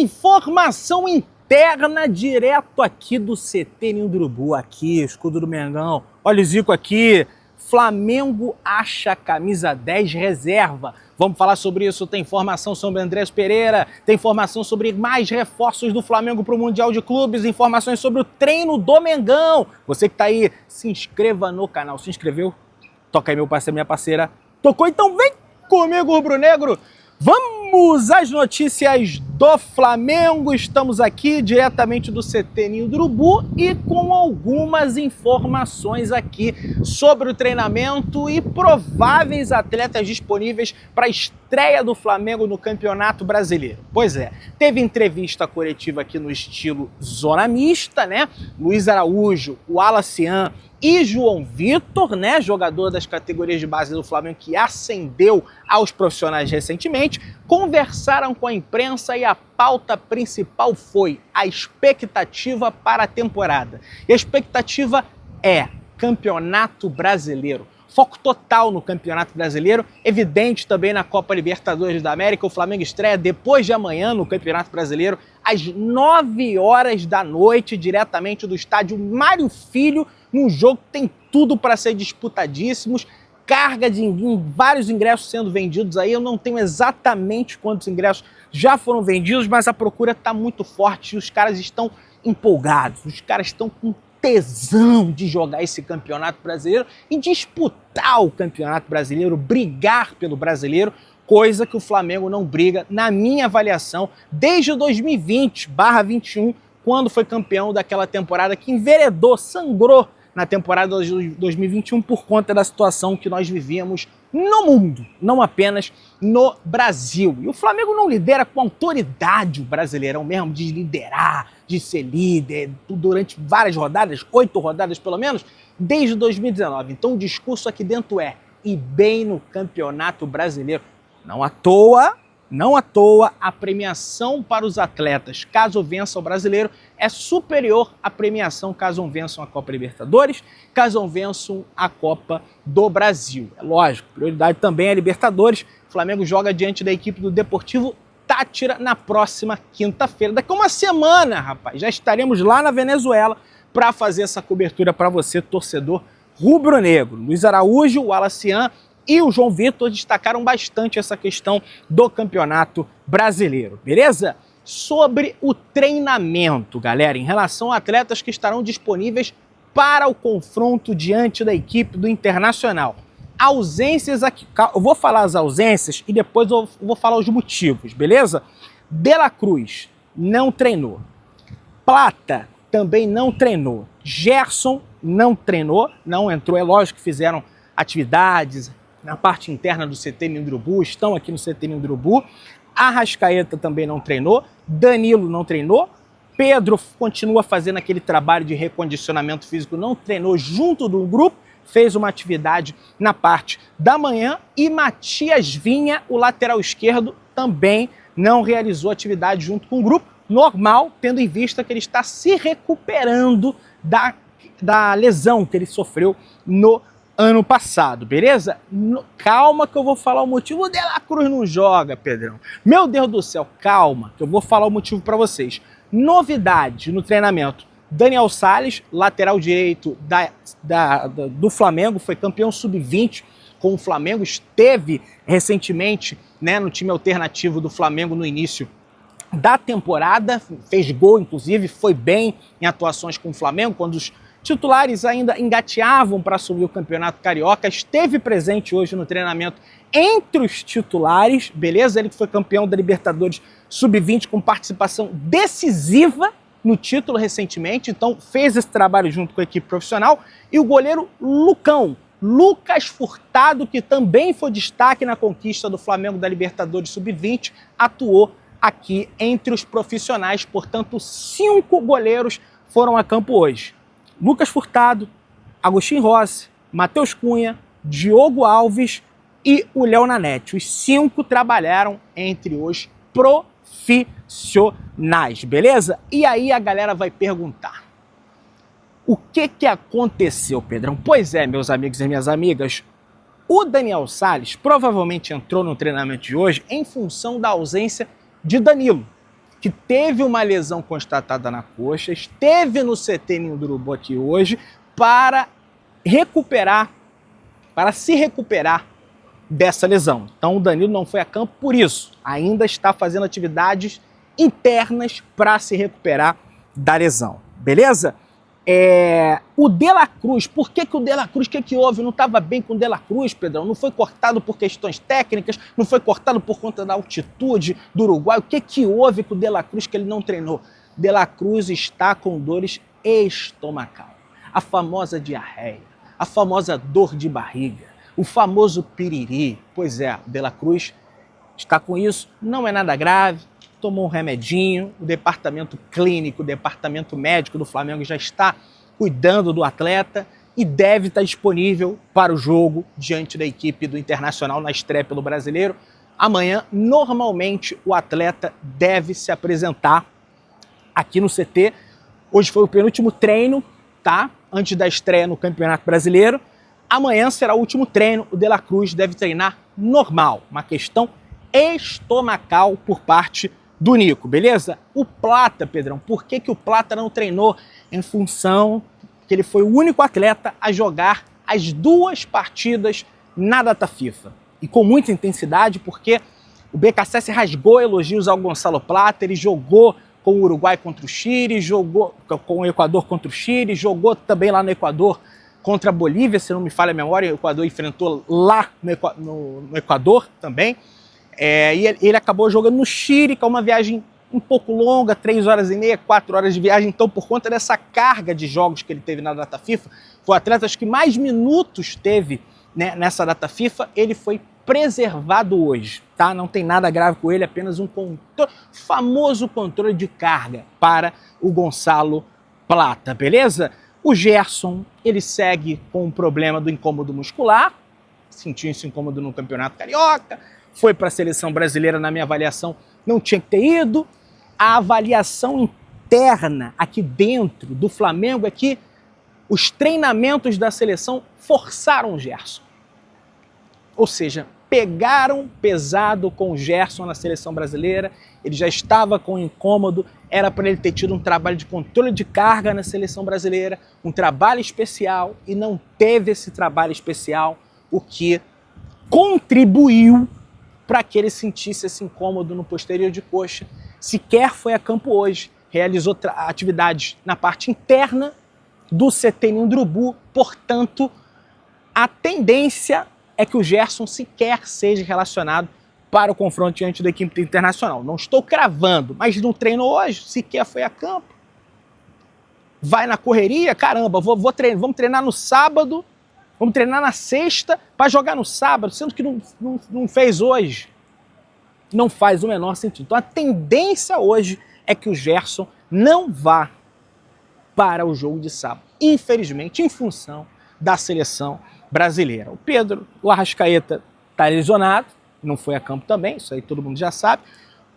Informação interna direto aqui do CT Ninho do Urubu, aqui, escudo do Mengão. Olha o Zico aqui. Flamengo acha camisa 10 reserva. Vamos falar sobre isso. Tem informação sobre Andrés Pereira, tem informação sobre mais reforços do Flamengo para o Mundial de Clubes, informações sobre o treino do Mengão. Você que tá aí, se inscreva no canal. Se inscreveu? Toca aí, meu parceiro, minha parceira. Tocou? Então vem comigo, rubro-negro. Vamos às notícias do Flamengo. Estamos aqui diretamente do CT Ninho do Urubu e com algumas informações aqui sobre o treinamento e prováveis atletas disponíveis para a estreia do Flamengo no Campeonato Brasileiro. Pois é, teve entrevista coletiva aqui no estilo zona mista, né? Luiz Araújo, o Alacian e João Vitor, né, jogador das categorias de base do Flamengo que ascendeu aos profissionais recentemente, conversaram com a imprensa e a pauta principal foi a expectativa para a temporada. E a expectativa é Campeonato Brasileiro. Foco total no Campeonato Brasileiro, evidente também na Copa Libertadores da América. O Flamengo estreia depois de amanhã no Campeonato Brasileiro, às 9 horas da noite, diretamente do estádio Mário Filho, num jogo que tem tudo para ser disputadíssimos, carga de vários ingressos sendo vendidos aí. Eu não tenho exatamente quantos ingressos já foram vendidos, mas a procura está muito forte e os caras estão empolgados, os caras estão com tesão de jogar esse Campeonato Brasileiro e disputar o Campeonato Brasileiro, brigar pelo Brasileiro, coisa que o Flamengo não briga, na minha avaliação, desde 2020/21, quando foi campeão daquela temporada que enveredou, sangrou na temporada de 2021 por conta da situação que nós vivíamos no mundo, não apenas no Brasil. E o Flamengo não lidera com autoridade o Brasileirão mesmo, de liderar, de ser líder durante várias rodadas, 8 rodadas pelo menos, desde 2019. Então o discurso aqui dentro é ir bem no Campeonato Brasileiro. Não à toa, a premiação para os atletas, caso vençam o Brasileiro, é superior à premiação caso vençam a Copa Libertadores, caso vençam a Copa do Brasil. É lógico, prioridade também é a Libertadores. O Flamengo joga diante da equipe do Deportivo Táchira na próxima quinta-feira. Daqui a uma semana, rapaz, já estaremos lá na Venezuela para fazer essa cobertura para você, torcedor rubro-negro. Luiz Araújo, o Alacian e o João Vitor destacaram bastante essa questão do Campeonato Brasileiro, beleza? Sobre o treinamento, galera, em relação a atletas que estarão disponíveis para o confronto diante da equipe do Internacional. Ausências aqui, eu vou falar as ausências e depois eu vou falar os motivos, beleza? De La Cruz não treinou. Plata também não treinou. Gerson não treinou, não entrou. É lógico que fizeram atividades na parte interna do CT Ninho do Urubu, estão aqui no CT Ninho do Urubu. Arrascaeta também não treinou, Danilo não treinou, Pedro continua fazendo aquele trabalho de recondicionamento físico, não treinou junto do grupo, fez uma atividade na parte da manhã, e Matias Vinha, o lateral esquerdo, também não realizou atividade junto com o grupo, normal, tendo em vista que ele está se recuperando da lesão que ele sofreu no ano passado, beleza? Calma que eu vou falar o motivo. O De La Cruz não joga, Pedrão. Meu Deus do céu, calma que eu vou falar o motivo para vocês. Novidade no treinamento. Daniel Sales, lateral direito do Flamengo, foi campeão sub-20 com o Flamengo, esteve recentemente, né, no time alternativo do Flamengo no início da temporada, fez gol inclusive, foi bem em atuações com o Flamengo, quando os titulares ainda engateavam para assumir o Campeonato Carioca, esteve presente hoje no treinamento entre os titulares, beleza? Ele que foi campeão da Libertadores Sub-20 com participação decisiva no título recentemente, então fez esse trabalho junto com a equipe profissional. E o goleiro Lucas Furtado, que também foi destaque na conquista do Flamengo da Libertadores Sub-20, atuou aqui entre os profissionais, portanto 5 goleiros foram a campo hoje. Lucas Furtado, Agostinho Rossi, Matheus Cunha, Diogo Alves e o Léo Nanete. Os 5 trabalharam entre os profissionais, beleza? E aí a galera vai perguntar: o que aconteceu, Pedrão? Pois é, meus amigos e minhas amigas, o Daniel Sales provavelmente entrou no treinamento de hoje em função da ausência de Danilo. que teve uma lesão constatada na coxa, esteve no CT Ninho do Urubu aqui hoje para se recuperar dessa lesão. Então o Danilo não foi a campo por isso, ainda está fazendo atividades internas para se recuperar da lesão, beleza? O De La Cruz, por que o De La Cruz, o que houve? Não estava bem com o De La Cruz, Pedrão? Não foi cortado por questões técnicas? Não foi cortado por conta da altitude do Uruguai? O que houve com o De La Cruz que ele não treinou? De La Cruz está com dores estomacal, a famosa diarreia, a famosa dor de barriga, o famoso piriri. Pois é, o De La Cruz está com isso, não é nada grave, tomou um remedinho, o departamento clínico, o departamento médico do Flamengo já está cuidando do atleta e deve estar disponível para o jogo diante da equipe do Internacional na estreia pelo Brasileiro. Amanhã, normalmente, o atleta deve se apresentar aqui no CT. Hoje foi o penúltimo treino, tá? Antes da estreia no Campeonato Brasileiro. Amanhã será o último treino, o De La Cruz deve treinar normal, uma questão estomacal por parte do Nico, beleza? O Plata, Pedrão, por que o Plata não treinou? Em função que ele foi o único atleta a jogar as 2 partidas na data FIFA. E com muita intensidade, porque o BKSS rasgou elogios ao Gonçalo Plata, ele jogou com o Uruguai contra o Chile, jogou com o Equador contra o Chile, jogou também lá no Equador contra a Bolívia, se não me falha a memória, o Equador enfrentou lá no Equador também. E ele acabou jogando no Chile, que é uma viagem um pouco longa, 3 horas e meia, 4 horas de viagem. Então, por conta dessa carga de jogos que ele teve na data FIFA, foi o atleta que mais minutos teve, né, nessa data FIFA. Ele foi preservado hoje, tá? Não tem nada grave com ele, apenas um famoso controle de carga para o Gonçalo Plata, beleza? O Gerson, ele segue com o problema do incômodo muscular, sentiu esse incômodo no Campeonato Carioca, foi para a seleção brasileira, na minha avaliação, não tinha que ter ido. A avaliação interna aqui dentro do Flamengo é que os treinamentos da seleção forçaram o Gerson. Ou seja, pegaram pesado com o Gerson na seleção brasileira, ele já estava com incômodo, era para ele ter tido um trabalho de controle de carga na seleção brasileira, um trabalho especial, e não teve esse trabalho especial, o que contribuiu para que ele sentisse esse incômodo no posterior de coxa. Sequer foi a campo hoje, realizou atividades na parte interna do CT Ninho do Urubu, portanto, a tendência é que o Gerson sequer seja relacionado para o confronto diante da equipe internacional. Não estou cravando, mas não treinou hoje, sequer foi a campo. Vai na correria, caramba, vamos treinar no sábado, vamos treinar na sexta para jogar no sábado, sendo que não fez hoje. Não faz o menor sentido. Então a tendência hoje é que o Gerson não vá para o jogo de sábado, infelizmente, em função da seleção brasileira. O Pedro, o Arrascaeta, está lesionado, não foi a campo também, isso aí todo mundo já sabe.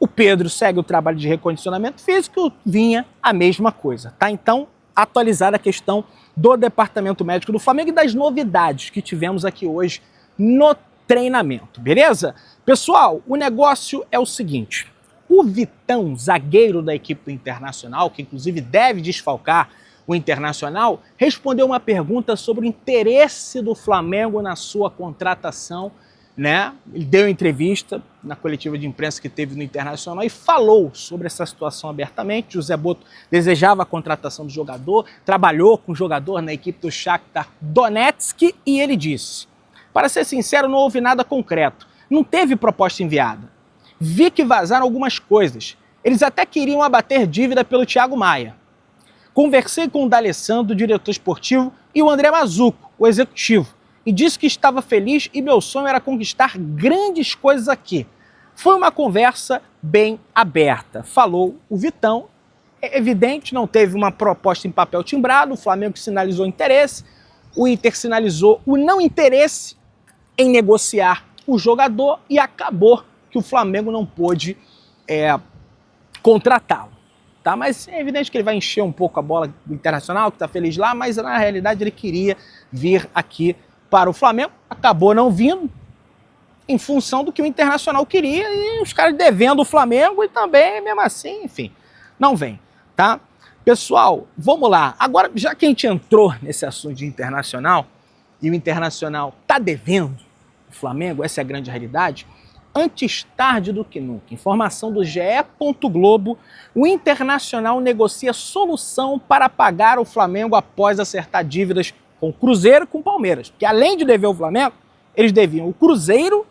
O Pedro segue o trabalho de recondicionamento físico, Vinha a mesma coisa, tá? Então, atualizada a questão do departamento médico do Flamengo e das novidades que tivemos aqui hoje no treinamento, beleza? Pessoal, o negócio é o seguinte, o Vitão, zagueiro da equipe do Internacional, que inclusive deve desfalcar o Internacional, respondeu uma pergunta sobre o interesse do Flamengo na sua contratação, né? Ele deu entrevista na coletiva de imprensa que teve no Internacional e falou sobre essa situação abertamente. José Boto desejava a contratação do jogador, trabalhou com o jogador na equipe do Shakhtar Donetsk e ele disse: para ser sincero, não houve nada concreto, não teve proposta enviada. Vi que vazaram algumas coisas. Eles até queriam abater dívida pelo Thiago Maia. Conversei com o D'Alessandro, o diretor esportivo, e o André Mazuco, o executivo, e disse que estava feliz e meu sonho era conquistar grandes coisas aqui. Foi uma conversa bem aberta, falou o Vitão. É evidente, não teve uma proposta em papel timbrado, o Flamengo sinalizou interesse, o Inter sinalizou o não interesse em negociar o jogador e acabou que o Flamengo não pôde contratá-lo. Tá? Mas é evidente que ele vai encher um pouco a bola do Internacional, que está feliz lá, mas na realidade ele queria vir aqui para o Flamengo, acabou não vindo. em função do que o Internacional queria e os caras devendo o Flamengo e também, mesmo assim, enfim, não vem, tá? Pessoal, vamos lá. Agora, já que a gente entrou nesse assunto de Internacional e o Internacional tá devendo o Flamengo, essa é a grande realidade, antes tarde do que nunca, informação do GE. Globo, o Internacional negocia solução para pagar o Flamengo após acertar dívidas com o Cruzeiro e com o Palmeiras. Porque além de dever o Flamengo, eles deviam o Cruzeiro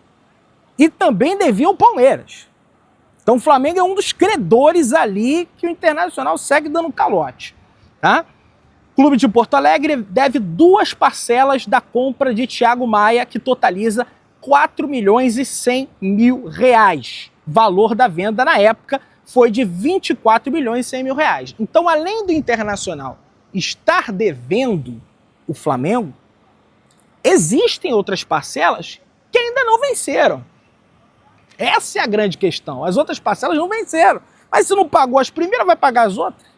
e também deviam o Palmeiras. Então o Flamengo é um dos credores ali que o Internacional segue dando calote. Tá? Clube de Porto Alegre deve 2 parcelas da compra de Thiago Maia, que totaliza 4 milhões e 100 mil reais. Valor da venda na época foi de 24 milhões e 100 mil reais. Então, além do Internacional estar devendo o Flamengo, existem outras parcelas que ainda não venceram. Essa é a grande questão. As outras parcelas não venceram. Mas se não pagou as primeiras, vai pagar as outras?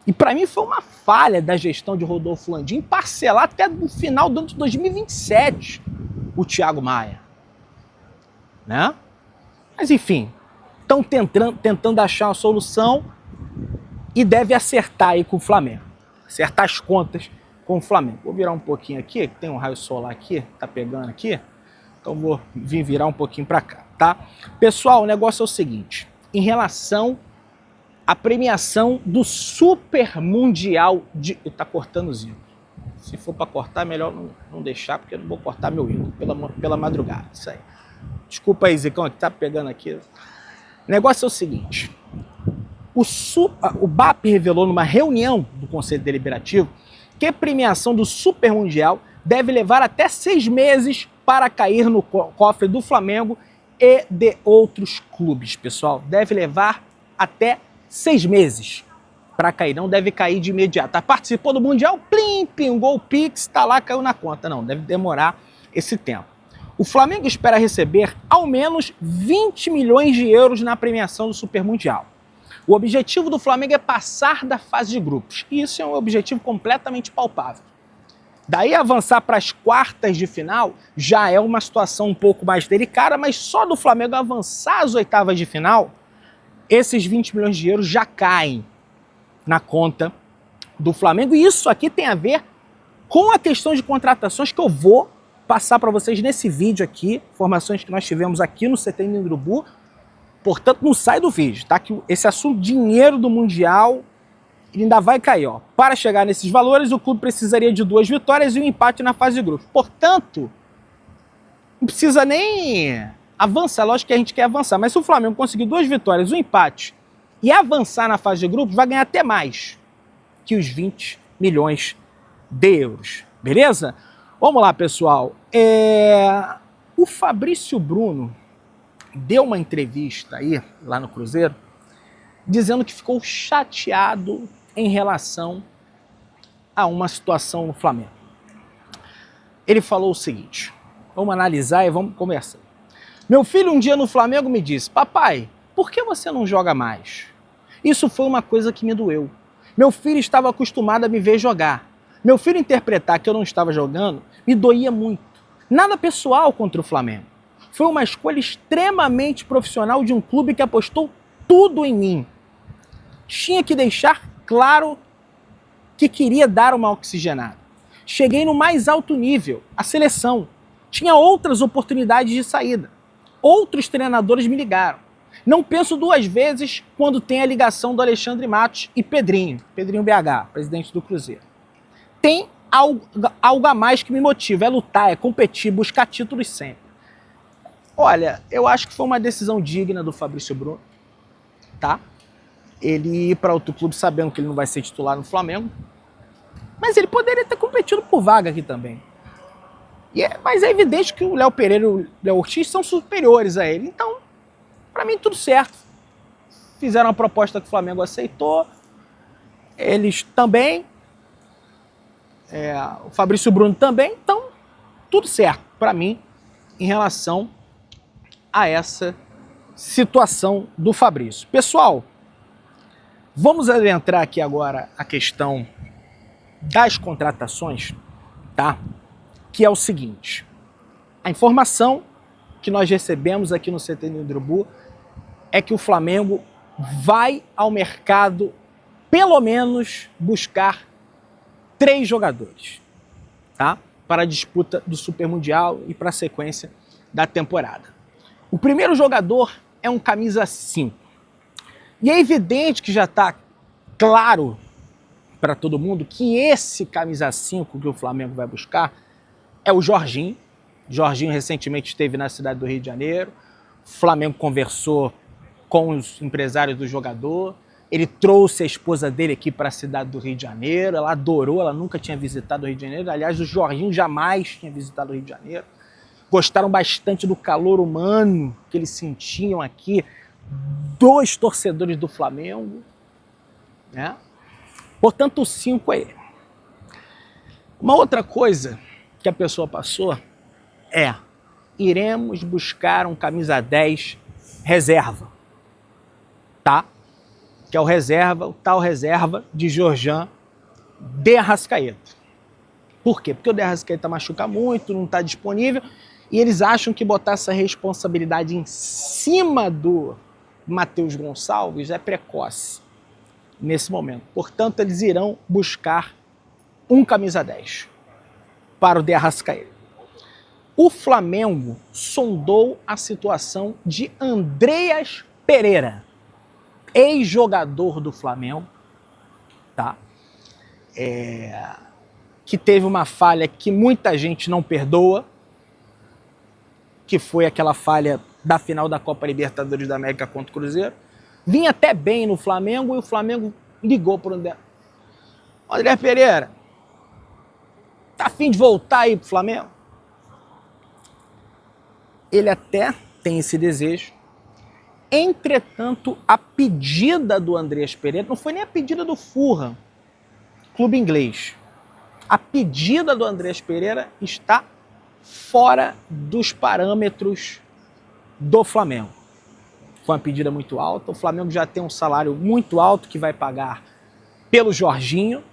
E para mim foi uma falha da gestão de Rodolfo Landim parcelar até o final do ano de 2027 o Thiago Maia. Né? Mas enfim, estão tentando achar uma solução e deve acertar aí com o Flamengo. Acertar as contas com o Flamengo. Vou virar um pouquinho aqui, que tem um raio solar aqui, tá pegando aqui. Então vou vir virar um pouquinho para cá, tá? Pessoal, o negócio é o seguinte, em relação à premiação do Super Mundial de... Tá cortando os ídolos. Se for para cortar, melhor não deixar, porque eu não vou cortar meu ídolo pela madrugada. Isso aí. Desculpa aí, Zicão, que tá pegando aqui. O negócio é o seguinte, o BAP revelou numa reunião do Conselho Deliberativo que a premiação do Super Mundial deve levar até 6 meses para cair no cofre do Flamengo e de outros clubes, pessoal. Deve levar até 6 meses para cair, não deve cair de imediato. Participou do Mundial, plim, pingou o Pix, tá lá, caiu na conta. Não, deve demorar esse tempo. O Flamengo espera receber ao menos 20 milhões de euros na premiação do Super Mundial. O objetivo do Flamengo é passar da fase de grupos, e isso é um objetivo completamente palpável. Daí avançar para as quartas de final já é uma situação um pouco mais delicada, mas só do Flamengo avançar às oitavas de final, esses 20 milhões de euros já caem na conta do Flamengo. E isso aqui tem a ver com a questão de contratações que eu vou passar para vocês nesse vídeo aqui, informações que nós tivemos aqui no CT Urubu. Portanto, não sai do vídeo, tá? Que esse assunto dinheiro do Mundial ele ainda vai cair, ó. Para chegar nesses valores, o clube precisaria de 2 vitórias e um empate na fase de grupos. Portanto, não precisa nem avançar. Lógico que a gente quer avançar, mas se o Flamengo conseguir 2 vitórias, um empate e avançar na fase de grupos, vai ganhar até mais que os 20 milhões de euros. Beleza? Vamos lá, pessoal. O Fabrício Bruno deu uma entrevista aí, lá no Cruzeiro, dizendo que ficou chateado em relação a uma situação no Flamengo. Ele falou o seguinte, vamos analisar e vamos conversar. Meu filho um dia no Flamengo me disse, papai, por que você não joga mais? Isso foi uma coisa que me doeu. Meu filho estava acostumado a me ver jogar. Meu filho interpretar que eu não estava jogando me doía muito. Nada pessoal contra o Flamengo. Foi uma escolha extremamente profissional de um clube que apostou tudo em mim. Tinha que deixar claro que queria dar uma oxigenada. Cheguei no mais alto nível, a seleção. Tinha outras oportunidades de saída. Outros treinadores me ligaram. Não penso 2 vezes quando tem a ligação do Alexandre Matos e Pedrinho BH, presidente do Cruzeiro. Tem algo a mais que me motiva, é lutar, é competir, buscar títulos sempre. Olha, eu acho que foi uma decisão digna do Fabrício Bruno, tá? Ele ir para outro clube sabendo que ele não vai ser titular no Flamengo, mas ele poderia ter competido por vaga aqui também. Mas é evidente que o Léo Pereira e o Léo Ortiz são superiores a ele, então, para mim, tudo certo. Fizeram uma proposta que o Flamengo aceitou, eles também, o Fabrício Bruno também, então, tudo certo para mim em relação a essa situação do Fabrício. Pessoal, vamos adentrar aqui agora a questão das contratações, tá? Que é o seguinte, a informação que nós recebemos aqui no CT Ninho do Urubu é que o Flamengo vai ao mercado, pelo menos, buscar 3 jogadores, tá? Para a disputa do Super Mundial e para a sequência da temporada. O primeiro jogador é um camisa 5. E é evidente que já está claro para todo mundo que esse camisa 5 que o Flamengo vai buscar é o Jorginho. Jorginho recentemente esteve na cidade do Rio de Janeiro. O Flamengo conversou com os empresários do jogador. Ele trouxe a esposa dele aqui para a cidade do Rio de Janeiro. Ela adorou, ela nunca tinha visitado o Rio de Janeiro. Aliás, o Jorginho jamais tinha visitado o Rio de Janeiro. Gostaram bastante do calor humano que eles sentiam aqui dos torcedores do Flamengo, né? Portanto, o 5 é ele. Uma outra coisa que a pessoa passou é: iremos buscar um camisa 10 reserva, tá? Que é o tal reserva de Georjan de Arrascaeta. Por quê? Porque o de Arrascaeta machuca muito, não está disponível, e eles acham que botar essa responsabilidade em cima do Matheus Gonçalves é precoce nesse momento. Portanto, eles irão buscar um camisa 10 para o de Arrascaeta. O Flamengo sondou a situação de Andreas Pereira, ex-jogador do Flamengo, tá? Que teve uma falha que muita gente não perdoa, que foi aquela falha da final da Copa Libertadores da América contra o Cruzeiro. Vinha até bem no Flamengo e o Flamengo ligou para o André Pereira. Tá a fim de voltar aí pro Flamengo? Ele até tem esse desejo. Entretanto, a pedida do Andreas Pereira não foi nem a pedida do Fulham, clube inglês. A pedida do Andreas Pereira está fora dos parâmetros do Flamengo. Foi uma pedida muito alta. O Flamengo já tem um salário muito alto que vai pagar pelo Jorginho.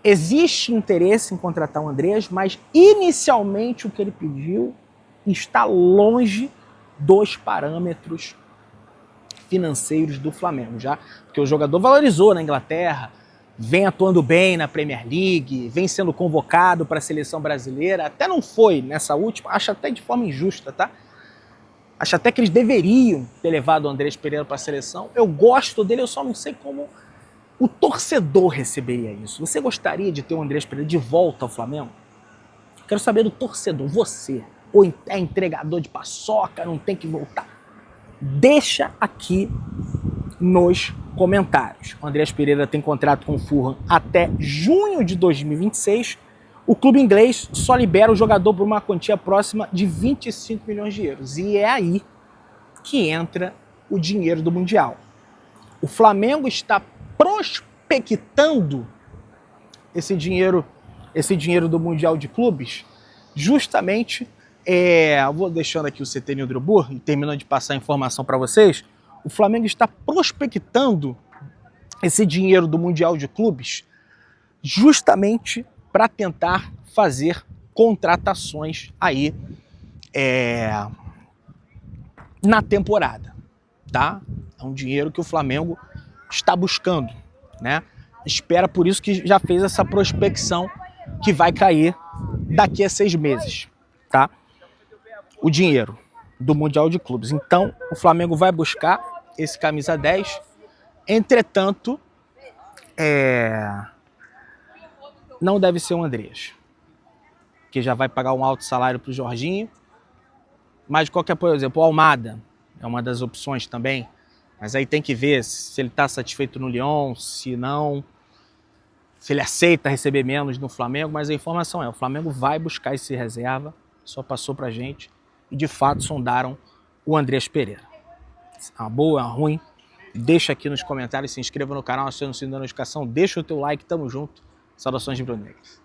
Existe interesse em contratar o Andreas, mas inicialmente o que ele pediu está longe dos parâmetros financeiros do Flamengo, já porque o jogador valorizou na Inglaterra, vem atuando bem na Premier League, vem sendo convocado para a seleção brasileira, até não foi nessa última, acho até de forma injusta, tá? Acho até que eles deveriam ter levado o Andreas Pereira para a seleção. Eu gosto dele, eu só não sei como o torcedor receberia isso. Você gostaria de ter o Andreas Pereira de volta ao Flamengo? Quero saber do torcedor, você, ou é entregador de paçoca, não tem que voltar? Deixa aqui nos comentários. O Andreas Pereira tem contrato com o Fulham até junho de 2026. O clube inglês só libera o jogador por uma quantia próxima de 25 milhões de euros. E é aí que entra o dinheiro do Mundial. O Flamengo está prospectando esse dinheiro do Mundial de Clubes, justamente, eu vou deixando aqui o CT Ninho do Urubu e terminando de passar a informação para vocês. O Flamengo está prospectando esse dinheiro do Mundial de Clubes justamente para tentar fazer contratações aí na temporada, tá? É um dinheiro que o Flamengo está buscando, né? Espera, por isso que já fez essa prospecção que vai cair daqui a 6 meses, tá? O dinheiro do Mundial de Clubes. Então, o Flamengo vai buscar esse camisa 10. Entretanto, não deve ser o Andreas, que já vai pagar um alto salário para o Jorginho. Mas de qualquer, por exemplo, o Almada é uma das opções também. Mas aí tem que ver se ele está satisfeito no Lyon, se não, se ele aceita receber menos no Flamengo. Mas a informação é, o Flamengo vai buscar esse reserva, só passou pra gente, e de fato sondaram o Andreas Pereira. Uma boa, uma ruim, deixa aqui nos comentários, se inscreva no canal, aciona o sininho da notificação, deixa o teu like, tamo junto. Saudações de Brunegras.